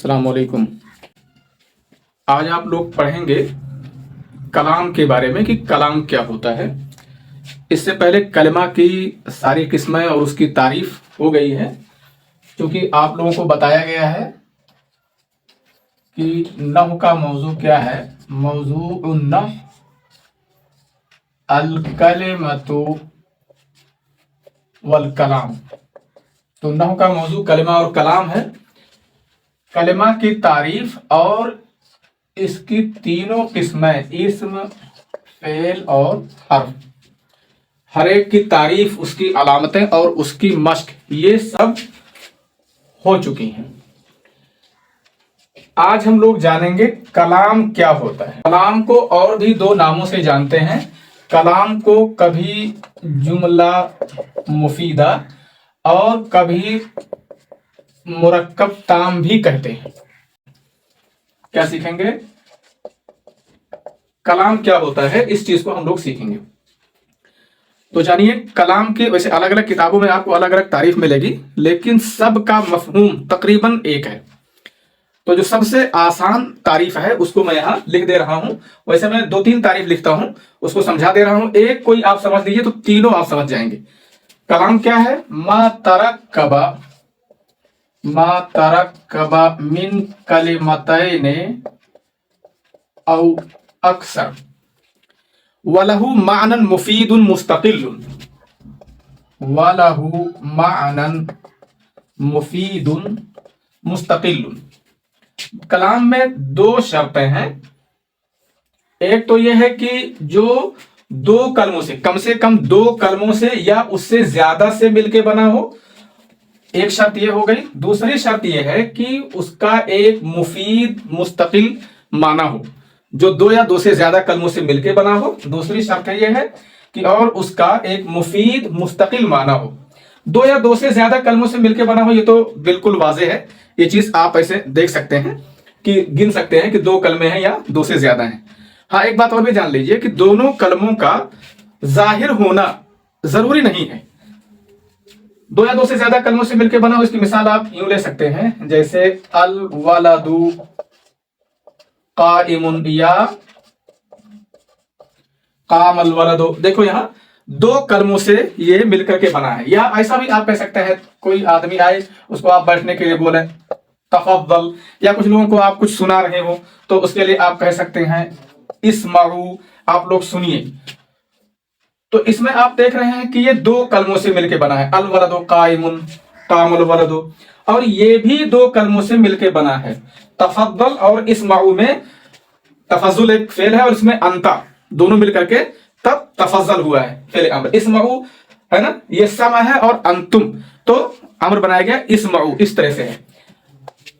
अस्सलाम वालेकुम। आज आप लोग पढ़ेंगे कलाम के बारे में कि कलाम क्या होता है। इससे पहले कलमा की सारी किस्में और उसकी तारीफ हो गई है, क्योंकि आप लोगों को बताया गया है कि नहव का मौजू क्या है। मौजू नहव अल कलिमतु वल कलाम। तो नहव का मौजू कलमा और कलाम है। कलमा की तारीफ और इसकी तीनों किस्में इस्म, फेल और हर्फ, हर एक की तारीफ, उसकी अलामतें और उसकी मश्क, ये सब हो चुकी हैं। आज हम लोग जानेंगे कलाम क्या होता है। कलाम को और भी दो नामों से जानते हैं। कलाम को कभी जुमला मुफीदा और कभी मुरक्कब ताम भी कहते हैं। क्या सीखेंगे? कलाम क्या होता है, इस चीज को हम लोग सीखेंगे। तो जानिए, कलाम के वैसे अलग अलग किताबों में आपको अलग अलग तारीफ मिलेगी, लेकिन सबका मफहूम तकरीबन एक है। तो जो सबसे आसान तारीफ है उसको मैं यहां लिख दे रहा हूं। वैसे मैं दो तीन तारीफ लिखता हूं, उसको समझा दे रहा हूं। एक कोई आप समझ लीजिए तो तीनों आप समझ जाएंगे। कलाम क्या है? मा तरक्कबा मिन कलिमतैने औ अक्सर वलहु मानन मुफीदुन मुस्तकिल्लुन। वलहु मानन मुफीदुन मुस्तकिल्लुन। कलाम में दो शर्तें हैं। एक तो यह है कि जो दो कलमों से कम दो कलमों से या उससे ज्यादा से मिलके बना हो, एक शर्त यह हो गई। दूसरी शर्त यह है कि उसका एक मुफीद मुस्तकिल माना हो, जो दो या दो से ज्यादा कलमों से मिलके बना हो। दूसरी शर्त यह है कि और उसका एक मुफीद मुस्तकिल माना हो। दो या दो से ज्यादा कलमों से मिलके बना हो, ये तो बिल्कुल वाज़ेह है। ये चीज आप ऐसे देख सकते हैं कि गिन सकते हैं कि दो कलमे हैं या दो से ज्यादा हैं। हाँ, एक बात और भी जान लीजिए कि दोनों कलमों का जाहिर होना जरूरी नहीं है। दो या दो से ज्यादा कलमों से मिलकर बना हो, इसकी मिसाल आप यूं ले सकते हैं, जैसे अल वलदु काइमुन या कामल वलदु। देखो यहां दो कलमों से ये मिलकर के बना है। या ऐसा भी आप कह सकते हैं, कोई आदमी आए, उसको आप बैठने के लिए बोले तफद्दल, या कुछ लोगों को आप कुछ सुना रहे हो तो उसके लिए आप कह सकते हैं इस्माऊ, आप लोग सुनिए। तो इसमें आप देख रहे हैं कि ये दो कलमों से मिलके बना है, अल वलदु काइमुन कामुल वलदु। और ये भी दो कलमों से मिलके बना है, तफद्दल और इस्माऊ में तफज़ुल एक फेल है और इसमें अंता, दोनों मिलकर के तब तफज़्ज़ल हुआ है फेल अम्र। इस्माऊ है ना, ये समा है और अंतुम, तो अम्र बनाया गया इस्माऊ, इस तरह से है।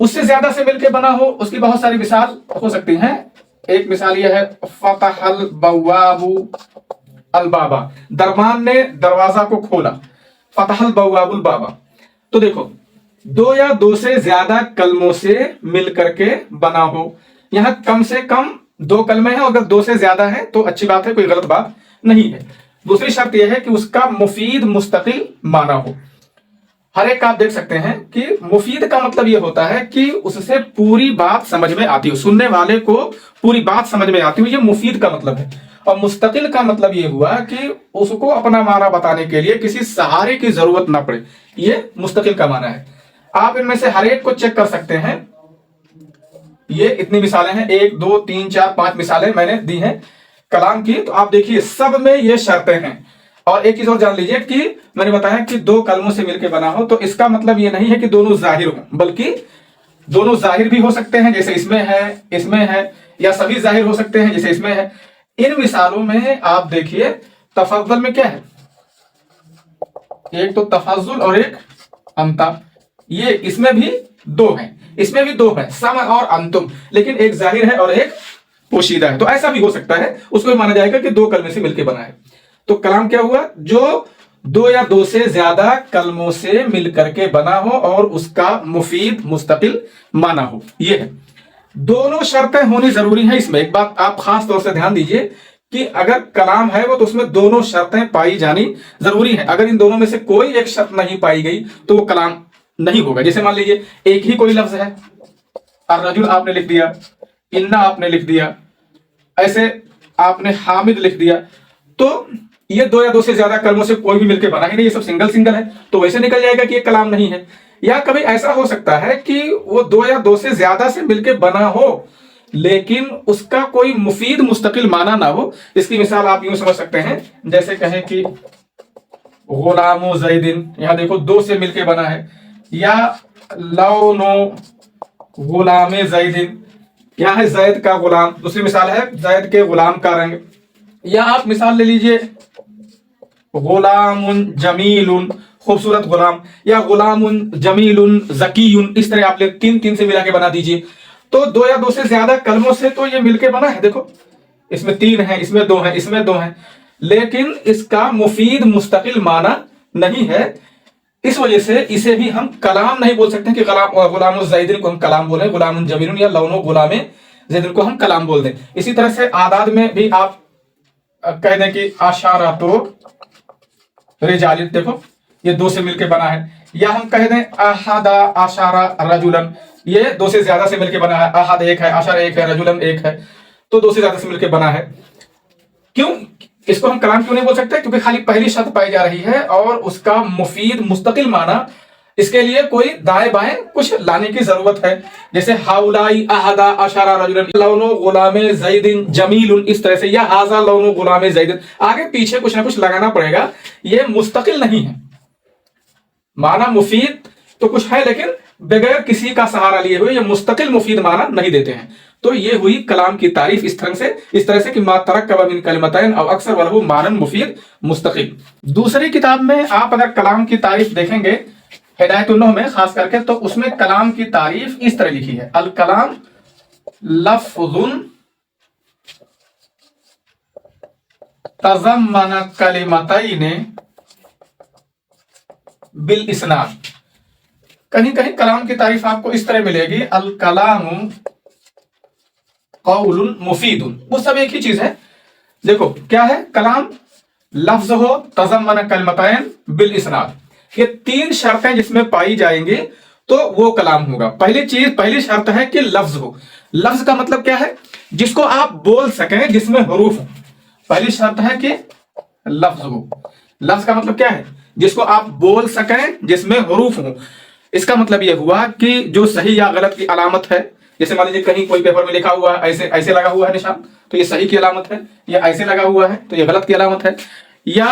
उससे ज्यादा से मिलके बना हो, उसकी बहुत सारी मिसाल हो सकती हैं। एक मिसाल यह है फतहल बव्वाबु अल बाबा, दरबान ने दरवाजा को खोला, फतहल बव्वाबुल बाबा। तो देखो, दो या दो से ज्यादा कलमों से मिलकर के बना हो। यहां कम से कम दो कलमे हैं, अगर दो से ज्यादा है तो अच्छी बात है, कोई गलत बात नहीं है। दूसरी शर्त यह है कि उसका मुफीद मुस्तकिल माना हो। हर एक आप देख सकते हैं कि मुफीद का मतलब यह होता है कि उससे पूरी बात समझ में आती हो, सुनने वाले को पूरी बात समझ में आती हो, ये मुफीद का मतलब है। और मुस्तकिल का मतलब यह हुआ कि उसको अपना माना बताने के लिए किसी सहारे की जरूरत ना पड़े, ये मुस्तकिल का माना है। आप इनमें से हर एक को चेक कर सकते हैं। ये इतनी मिसालें हैं, 1 2 3 4 5 मिसालें मैंने दी हैं कलाम की। तो आप देखिए सब में ये शर्तें हैं। और एक चीज और जान लीजिए कि मैंने बताया कि दो कलमों से मिलकर बना हो, तो इसका मतलब ये नहीं है कि दोनों जाहिर हो, बल्कि दोनों जाहिर भी हो सकते हैं, जैसे इसमें है, या सभी जाहिर हो सकते हैं, जैसे इसमें है। इन मिसालों में आप देखिए, तफज़्ज़ुल में क्या है, एक तो तफज़्ज़ुल और एक अंता। ये इसमें भी दो हैं, इसमें भी दो हैं, सम और अंतुम, लेकिन एक जाहिर है और एक पोशीदा है। तो ऐसा भी हो सकता है, उसको भी माना जाएगा कि दो कलमे से मिलकर बना है। तो कलाम क्या हुआ? जो दो या दो से ज्यादा कलमों से मिलकर के बना हो और उसका मुफीद मुस्तकिल माना हो, ये है। दोनों शर्तें होनी जरूरी है इसमें। एक बात आप खास तौर से ध्यान दीजिए कि अगर कलाम है वो, तो उसमें दोनों शर्तें पाई जानी जरूरी है। अगर इन दोनों में से कोई एक शर्त नहीं पाई गई तो वो कलाम नहीं होगा। जैसे मान लीजिए एक ही कोई लफ्ज है, अर्रजुल आपने लिख दिया, इन्ना आपने लिख दिया, ऐसे आपने हामिद लिख दिया। तो ये दो या दो से ज्यादा कलमों से कोई भी मिलकर बना ही नहीं, ये सब सिंगल सिंगल है, तो वैसे निकल जाएगा कि ये कलाम नहीं है। या कभी ऐसा हो सकता है कि वो दो या दो से ज्यादा से मिलकर बना हो लेकिन उसका कोई मुफीद मुस्तकिल माना ना हो। इसकी मिसाल आप यूं समझ सकते हैं, जैसे कहें कि गुलामो ज़ैदिन, यहां देखो दो से मिलकर बना है, या लौनो गुलामे ज़ैदिन, यहां है जैद का गुलाम। दूसरी मिसाल है जैद के गुलाम का रंग। या आप मिसाल ले लीजिए गुलामुन जमीलुन, खूबसूरत गुलाम, या गुलामुन जमीलुन ज़कीयुन, इस तरह आप तीन तीन से मिला के बना दीजिए। तो दो या दो से ज्यादा कलमों से तो ये मिलके बना है। देखो इसमें तीन है, इसमें दो है, इसमें दो है, लेकिन इसका मुफीद मुस्तकिल माना नहीं है। इस वजह से इसे भी हम कलाम नहीं बोल सकते कि गुलाम ज़ैदिन को हम कलाम बोले, गुलाम जमीलुन या लौनो गुलामे ज़ैदिन को हम कलाम बोल दें। इसी तरह से आदाद में भी आप कह दें कि आशारा तो रिजालिन, देखो ये दो से मिलके बना है। या हम कह दें अहदा आशारा रजुलन, ये दो से ज्यादा से मिलके बना है, अहद एक है, आशारा एक है, रजुलन एक है, तो दो से ज्यादा से मिलके बना है। क्यों इसको हम कलाम क्यों नहीं बोल सकते? क्योंकि खाली पहली शर्त पाई जा रही है और उसका मुफीद मुस्तकिल माना, इसके लिए कोई दाएं बाएं कुछ लाने की जरूरत है। जैसे हाउलाई अहदा आशारा रजुलन लौनो गुलामे ज़ैदिन जमीलुन, इस तरह से, या हाजा लौनो गुलामे ज़ैदिन, आगे पीछे कुछ ना कुछ लगाना पड़ेगा। ये मुस्तकिल नहीं है, माना मुफीद तो कुछ है लेकिन बगैर किसी का सहारा लिए हुए ये मुस्तकिल मुफीद माना नहीं देते हैं। तो ये हुई कलाम की तारीफ इस तरह से कि मा तरक्कब मिन कलिमतैन औ अक्सर वलहु मानन मुफीद मुस्तकिल। दूसरी किताब में आप अगर कलाम की तारीफ देखेंगे हिदायतुन्नह में खास करके, तो उसमें कलाम की तारीफ इस तरह लिखी है, अल कलाम लफ्ज़ुन तज़म्मन कलिमतैन बिल इस्नाद। कहीं कहीं कलाम की तारीफ आपको इस तरह मिलेगी, अल कलामु कौलुन मुफीदुन, वो सब एक ही चीज है। देखो क्या है, कलाम लफ्ज हो, तज़म्मन कलिमतैन बिल इस्नाद, ये तीन शर्तें जिसमें पाई जाएंगी तो वो कलाम होगा। पहली शर्त है कि लफ्ज हो। लफ्ज का मतलब क्या है? जिसको आप बोल सकें, जिसमें हरूफ हो। पहली शर्त है कि लफ्ज हो। लफ्ज का मतलब क्या है? जिसको आप बोल सकें, जिसमें हरूफ हो। इसका मतलब यह हुआ कि जो सही या गलत की अलामत है, जैसे मान लीजिए कहीं कोई पेपर में लिखा हुआ है ऐसे ऐसे लगा हुआ है निशान, तो ये सही की अलामत है, या ऐसे लगा हुआ है तो ये गलत की अलामत है। या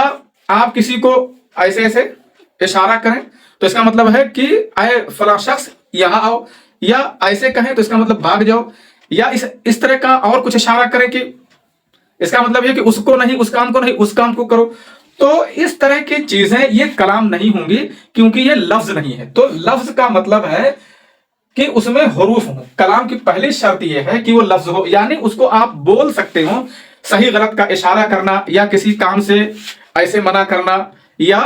आप किसी को ऐसे ऐसे इशारा करें तो इसका मतलब है कि आए फला शख्स यहाँ आओ, या ऐसे कहें तो इसका मतलब भाग जाओ, या इस तरह का और कुछ इशारा करें कि इसका मतलब है कि उसको नहीं, उस काम को नहीं, उस काम को करो। तो इस तरह की चीजें ये कलाम नहीं होंगी क्योंकि ये लफ्ज नहीं है। तो लफ्ज का मतलब है कि उसमें हरूफ हो। कलाम की पहली शर्त यह है कि वो लफ्ज हो, यानी उसको आप बोल सकते हो। सही गलत का इशारा करना, या किसी काम से ऐसे मना करना, या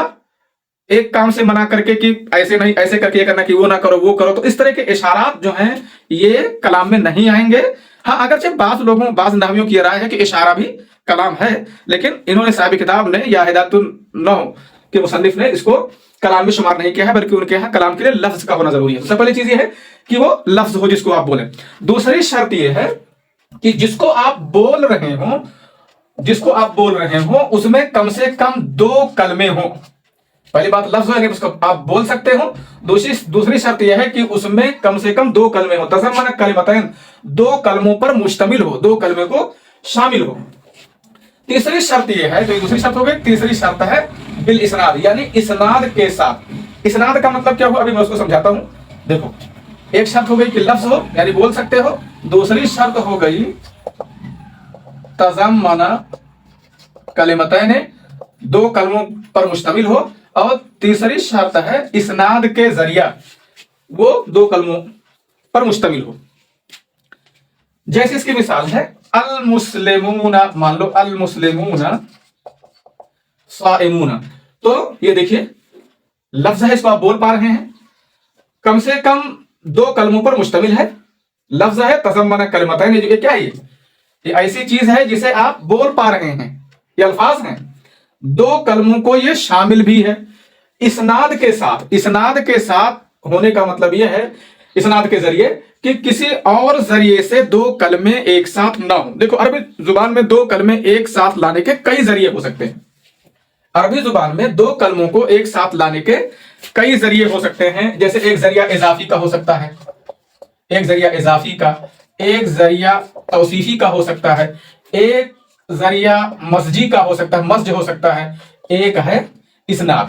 एक काम से मना करके कि ऐसे नहीं, ऐसे करके ये करना कि वो ना करो वो करो, तो इस तरह के इशारात जो हैं ये कलाम में नहीं आएंगे। हाँ, अगरचे बाज नाहवियों की राय है कि इशारा भी कलाम है, लेकिन इन्होंने साहिब किताब ने या हिदायतुन्नह के मुसन्निफ ने इसको कलाम में शुमार नहीं किया है, बल्कि उनके यहाँ कलाम के लिए लफ्ज का होना जरूरी है। सबसे पहली चीज ये है कि वो लफ्ज हो जिसको आप बोले। दूसरी शर्त ये है कि जिसको आप बोल रहे हो उसमें कम से कम दो कलमे हो। पहली बात लफ्ज है कि उसको आप बोल सकते हो। दूसरी शर्त यह है कि उसमें कम से कम दो कलमे हो। तज़म्मन कलिमतैन, दो कलमों पर मुश्तमिल हो, दो कलमे को शामिल हो। तीसरी शर्त यह है, तो दूसरी शर्त हो गई। तीसरी शर्त है बिल इस्नाद, यानी इस्नाद के साथ। इस्नाद का मतलब क्या हुआ, अभी मैं उसको समझाता हूं। देखो, एक शर्त हो गई कि लफ्ज हो यानी बोल सकते हो। दूसरी शर्त हो गई तज़म्मन कलिमतैन, दो कलमों पर मुश्तमिल हो। और तीसरी शर्त है इस्नाद के जरिया वो दो कलमों पर मुश्तमिल हो। जैसे इसकी मिसाल है अल मुस्लिमूना, मान लो अल मुस्लिमूना साइमूना, तो ये देखिए लफ्ज है, इसको आप बोल पा रहे हैं, कम से कम दो कलमों पर मुश्तमिल है। लफ्ज है तज़म्मन कलिमतैन, ये क्या है? ये ऐसी चीज है जिसे आप बोल पा रहे हैं, ये अल्फाज हैं। दो कलमों को ये शामिल भी है इस्नाद के साथ। इस्नाद के साथ होने का मतलब यह है, इस्नाद के जरिए, کہ کسی اور ذریعے سے دو کلمے ایک ساتھ نہ ہوں. دیکھو عربی زبان میں دو کلمے ایک ساتھ لانے کے کئی ذریعے ہو سکتے ہیں. عربی زبان میں دو کلموں کو ایک ساتھ لانے کے کئی ذریعے ہو سکتے ہیں. جیسے ایک ذریعہ اضافی کا ہو سکتا ہے، ایک ذریعہ اضافی کا، ایک ذریعہ توصیفی کا ہو سکتا ہے، ایک ذریعہ مزجی کا ہو سکتا ہے، مزج ہو سکتا ہے، ایک ہے اسناد.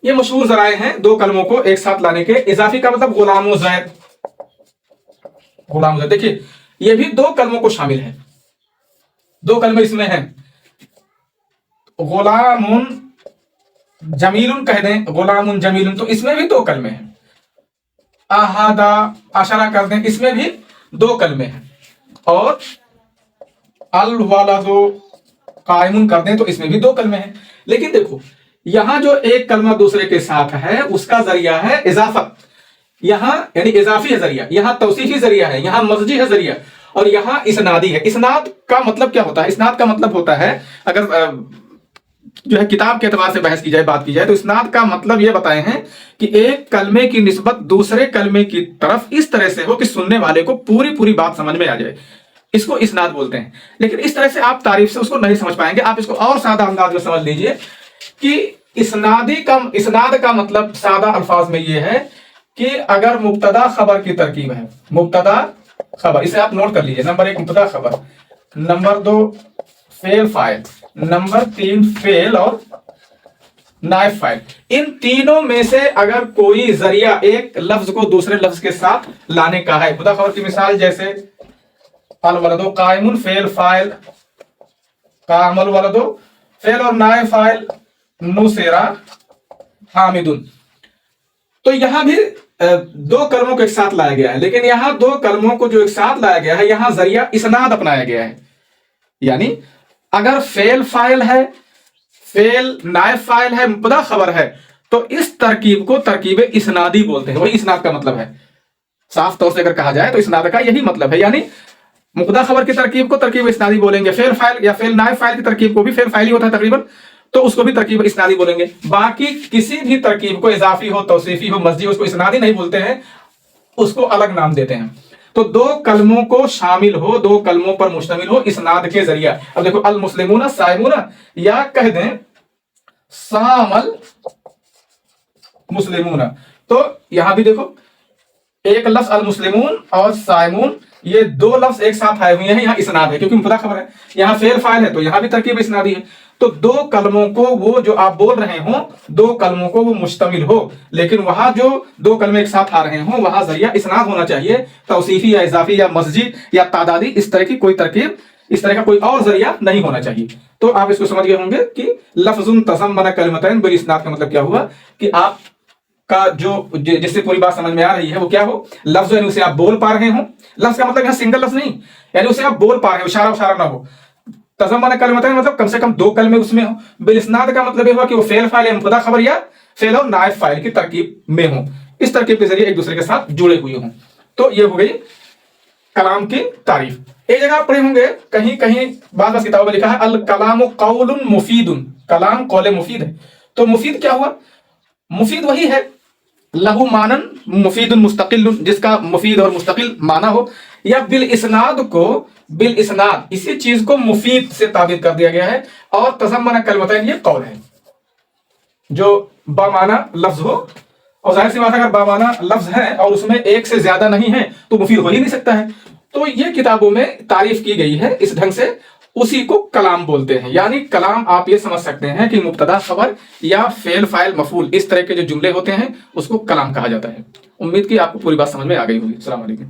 یہ مشہور ذرائع ہیں دو کلموں کو ایک ساتھ لانے کے. اضافی کا مطلب غلام و زید. غلام و زید دیکھیے یہ بھی دو کلموں کو شامل ہے. دو کلمے اس میں ہیں. غلام جمیل کہہ دیں، غلام جمیل، تو اس میں بھی دو کلمے ہیں. احدا اشارہ کر دیں، اس میں بھی دو کلمے ہیں. اور الولد قائم کر دیں تو اس میں بھی دو کلمے ہیں. لیکن دیکھو یہاں جو ایک کلمہ دوسرے کے ساتھ ہے اس کا ذریعہ ہے اضافت. یہاں یعنی اضافی ہے ذریعہ، یہاں توصیفی ذریعہ ہے، یہاں مزجی ہے ذریعہ، اور یہاں اسنادی ہے. اسناد کا مطلب کیا ہوتا ہے؟ اسناد کا مطلب ہوتا ہے، اگر جو ہے کتاب کے اعتبار سے بحث کی جائے، بات کی جائے، تو اسناد کا مطلب یہ بتائے ہیں کہ ایک کلمے کی نسبت دوسرے کلمے کی طرف اس طرح سے ہو کہ سننے والے کو پوری بات سمجھ میں آ جائے. اس کو اسناد بولتے ہیں. لیکن اس طرح سے آپ تعریف سے اس کو نہیں سمجھ پائیں گے. آپ اس کو اور سادہ انداز میں سمجھ لیجئے کہ اسناد کا مطلب سادہ الفاظ میں یہ ہے کہ اگر مبتدا خبر کی ترکیب ہے، مبتدا خبر، اسے آپ نوٹ کر لیجئے. نمبر 1 مبتدا خبر، نمبر 2 فعل فاعل، نمبر 3 فعل اور نائب فاعل. ان تینوں میں سے اگر کوئی ذریعہ ایک لفظ کو دوسرے لفظ کے ساتھ لانے کا ہے. مبتدا خبر کی مثال جیسے الولد قائم فعل فاعل، قام الولد فعل اور نائب فاعل، نصرہ حامد. تو یہاں بھی دو کلموں کو ایک ساتھ لایا گیا ہے. لیکن یہاں دو کلموں کو جو ایک ساتھ لایا گیا ہے یہاں ذریعہ اسناد اپنایا گیا ہے. یعنی اگر فعل فاعل ہے، فعل نائب فاعل ہے، مبتدا خبر ہے، تو اس ترکیب کو ترکیب اسنادی بولتے ہیں. وہی اسناد کا مطلب ہے. صاف طور سے اگر کہا جائے تو اسناد کا یہی مطلب ہے. یعنی مبتدا خبر کی ترکیب کو ترکیب اسنادی بولیں گے. فعل فاعل یا فعل نائب فاعل کی ترکیب کو بھی، فعل فاعل ہی ہوتا ہے تقریباً، تو اس کو بھی ترکیب اسنادی بولیں گے. باقی کسی بھی ترکیب کو اضافی ہو، توصیفی ہو، مزجی ہو، اس کو اسنادی نہیں بولتے ہیں، اس کو الگ نام دیتے ہیں. تو دو کلموں کو شامل ہو، دو کلموں پر مشتمل ہو اسناد کے ذریعہ. اب دیکھو المسلمون صائمون، یا کہہ دیں صام المسلمون، تو یہاں بھی دیکھو ایک لفظ المسلمون اور صائمون، یہ دو لفظ ایک ساتھ آئے ہوئے ہیں. یہاں اسناد ہے کیونکہ مبتدا خبر ہے. یہاں فعل فاعل ہے تو یہاں بھی ترکیب اسنادی ہے. تو دو کلموں کو وہ جو آپ بول رہے ہوں، دو کلموں کو وہ مشتمل ہو، لیکن وہاں جو دو کلمے ایک ساتھ آ رہے ہوں وہاں ذریعہ اسناد ہونا چاہیے. توصیفی یا اضافی یا مزجی یا تعدادی، اس طرح کی کوئی ترکیب، اس طرح کا کوئی اور ذریعہ نہیں ہونا چاہیے. تو آپ اس کو سمجھ گئے ہوں گے کہ لفظ تضمن کلمتین بالاسناد کا مطلب کیا ہوا کہ آپ کا جو جس سے پوری بات سمجھ میں آ رہی ہے وہ کیا ہو، لفظ یعنی اسے آپ بول پا رہے ہوں. لفظ کا مطلب یہاں سنگل لفظ نہیں، یعنی اسے آپ بول پا رہے ہو، اشارہ نہ ہو. تضمن کلمتین مطلب کم سے کم دو کلمے اس میں ہوں. بالاسناد کا مطلب یہ ہوا کہ وہ فعل فاعل یا مبتدا خبر یا فعل اور نائب فاعل کی ترکیب میں ہوں، اس ترکیب کے ذریعے ایک دوسرے کے ساتھ جڑے ہوئے ہوں. تو یہ ہو گئی کلام کی تعریف. ایک جگہ آپ پڑھے ہوں گے کہیں بعض کتابوں میں لکھا ہے الکلام قول مفید، کلام قول مفید ہے. تو مفید کیا ہوا؟ مفید وہی ہے لہو مانن مفید مستقل، جس کا مفید اور مستقل معنی ہو. یا بالاسناد کو، بالاسناد اسی چیز کو مفید سے تعبیر کر دیا گیا ہے. اور تضمن کلمتین یہ قول ہے جو بامعنی لفظ ہو. اور ظاہر سی بات اگر بامعنی لفظ ہے اور اس میں ایک سے زیادہ نہیں ہے تو مفید ہو ہی نہیں سکتا ہے. تو یہ کتابوں میں تعریف کی گئی ہے اس ڈھنگ سے، اسی کو کلام بولتے ہیں. یعنی کلام آپ یہ سمجھ سکتے ہیں کہ مبتدا خبر یا فعل فاعل مفعول، اس طرح کے جو جملے ہوتے ہیں اس کو کلام کہا جاتا ہے. امید کی آپ کو پوری بات سمجھ میں آ گئی ہوگی. السلام علیکم.